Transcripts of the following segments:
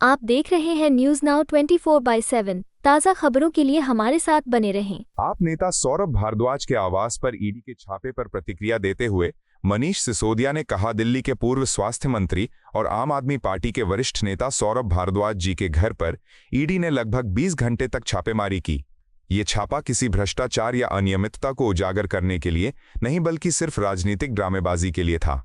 आप देख रहे हैं न्यूज नाउ 24/7 ताज़ा खबरों के लिए हमारे साथ बने रहें। आप नेता सौरभ भारद्वाज के आवास पर ईडी के छापे पर प्रतिक्रिया देते हुए मनीष सिसोदिया ने कहा, दिल्ली के पूर्व स्वास्थ्य मंत्री और आम आदमी पार्टी के वरिष्ठ नेता सौरभ भारद्वाज जी के घर पर ईडी ने लगभग 20 घंटे तक छापेमारी की। ये छापा किसी भ्रष्टाचार या अनियमितता को उजागर करने के लिए नहीं बल्कि सिर्फ राजनीतिक ड्रामेबाजी के लिए था।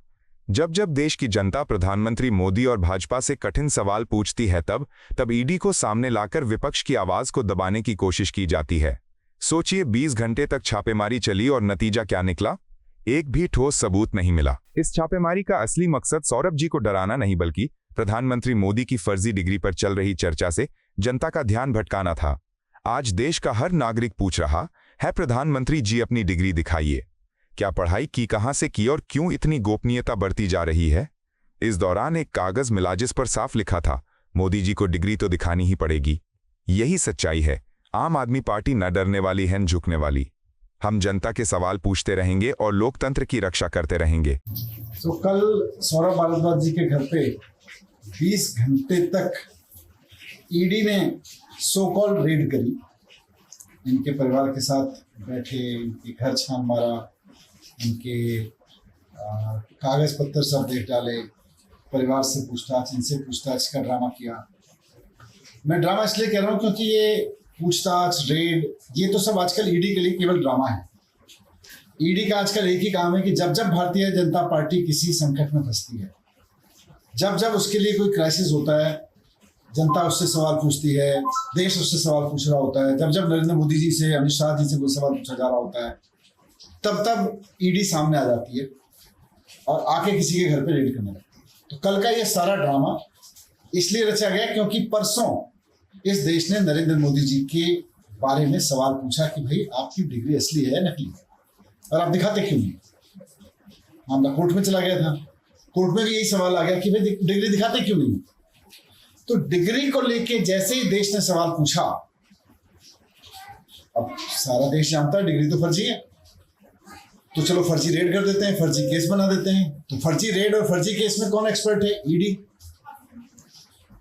जब जब देश की जनता प्रधानमंत्री मोदी और भाजपा से कठिन सवाल पूछती है तब ईडी को सामने लाकर विपक्ष की आवाज को दबाने की कोशिश की जाती है। सोचिए, 20 घंटे तक छापेमारी चली और नतीजा क्या निकला? एक भी ठोस सबूत नहीं मिला। इस छापेमारी का असली मकसद सौरभ जी को डराना नहीं बल्कि प्रधानमंत्री मोदी की फर्जी डिग्री पर चल रही चर्चा से जनता का ध्यान भटकाना था। आज देश का हर नागरिक पूछ रहा है, प्रधानमंत्री जी अपनी डिग्री दिखाइए। क्या पढ़ाई की, कहां से की और क्यों इतनी गोपनीयता बढ़ती जा रही है? इस दौरान एक कागज मिला जिस पर साफ लिखा था, मोदी जी को डिग्री तो दिखानी ही पड़ेगी। यही सच्चाई है। आम आदमी पार्टी न डरने वाली है न झुकने वाली। हम जनता के सवाल पूछते रहेंगे और लोकतंत्र की रक्षा करते रहेंगे। तो कल सौरभ भारद्वाज जी के घर पे 20 घंटे तक ईडी ने सो कॉल रेड करी। इनके परिवार के साथ बैठे, इनके घर छान मारा, इनके कागज पत्तर सब देख डाले, परिवार से पूछताछ, इनसे पूछताछ का ड्रामा किया। मैं ड्रामा इसलिए कह रहा हूँ क्योंकि ये पूछताछ, रेड, ये तो सब आजकल ईडी के लिए केवल ड्रामा है। ईडी का आजकल एक ही काम है कि जब जब भारतीय जनता पार्टी किसी संकट में फंसती है, जब जब उसके लिए कोई क्राइसिस होता है, जनता उससे सवाल पूछती है, देश उससे सवाल पूछ रहा होता है, जब जब नरेंद्र मोदी जी से, अमित शाह जी से कोई सवाल पूछा जा रहा होता है, तब ईडी सामने आ जाती है और आके किसी के घर पे रेड करने लगती है। तो कल का ये सारा ड्रामा इसलिए रचा गया क्योंकि परसों इस देश ने नरेंद्र मोदी जी के बारे में सवाल पूछा कि भाई आपकी डिग्री असली है या नकली है, और आप दिखाते क्यों नहीं? मामला कोर्ट में चला गया था। कोर्ट में भी यही सवाल आ गया कि भाई डिग्री दिखाते क्यों नहीं? तो डिग्री को लेके जैसे ही देश ने सवाल पूछा, अब सारा देश जानता है डिग्री तो फर्जी है, तो चलो फर्जी रेड कर देते हैं, फर्जी केस बना देते हैं। तो फर्जी रेड और फर्जी केस में कौन एक्सपर्ट है? ईडी।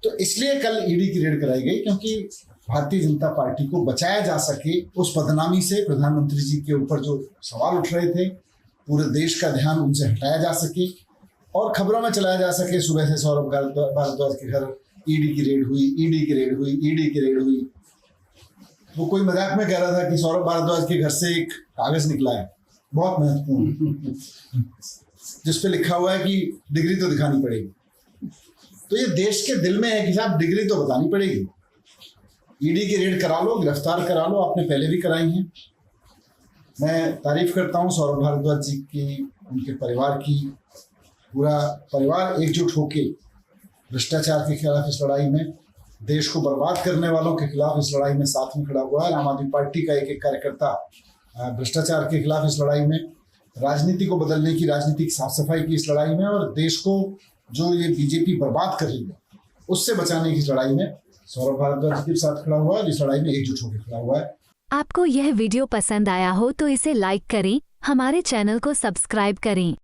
तो इसलिए कल ईडी की रेड कराई गई क्योंकि भारतीय जनता पार्टी को बचाया जा सके उस बदनामी से। प्रधानमंत्री जी के ऊपर जो सवाल उठ रहे थे, पूरे देश का ध्यान उनसे हटाया जा सके और खबरों में चलाया जा सके सुबह से सौरभ भारद्वाज के घर ईडी की रेड हुई, ईडी की रेड हुई, ईडी की रेड हुई। वो कोई मजाक में कह रहा था कि सौरभ भारद्वाज के घर से एक कागज निकला है बहुत महत्वपूर्ण, जिसपे लिखा हुआ है कि डिग्री तो दिखानी पड़ेगी। तो ये देश के दिल में है कि साहब डिग्री तो बतानी पड़ेगी। ईडी की रेड करा लो, गिरफ्तार करा लो, आपने पहले भी कराई है। मैं तारीफ करता हूँ सौरभ भारद्वाज जी की, उनके परिवार की। पूरा परिवार एकजुट होके भ्रष्टाचार के खिलाफ इस लड़ाई में, देश को बर्बाद करने वालों के खिलाफ इस लड़ाई में साथ में खड़ा हुआ है। आम आदमी पार्टी का एक एक कार्यकर्ता भ्रष्टाचार के खिलाफ इस लड़ाई में, राजनीति को बदलने की, राजनीतिक साफ सफाई की इस लड़ाई में, और देश को जो ये बीजेपी बर्बाद कर रही है उससे बचाने की इस लड़ाई में सौरभ भारद्वाज के साथ खड़ा हुआ है, जिस लड़ाई में एकजुट होकर खड़ा हुआ है। आपको यह वीडियो पसंद आया हो तो इसे लाइक करें, हमारे चैनल को सब्सक्राइब करें।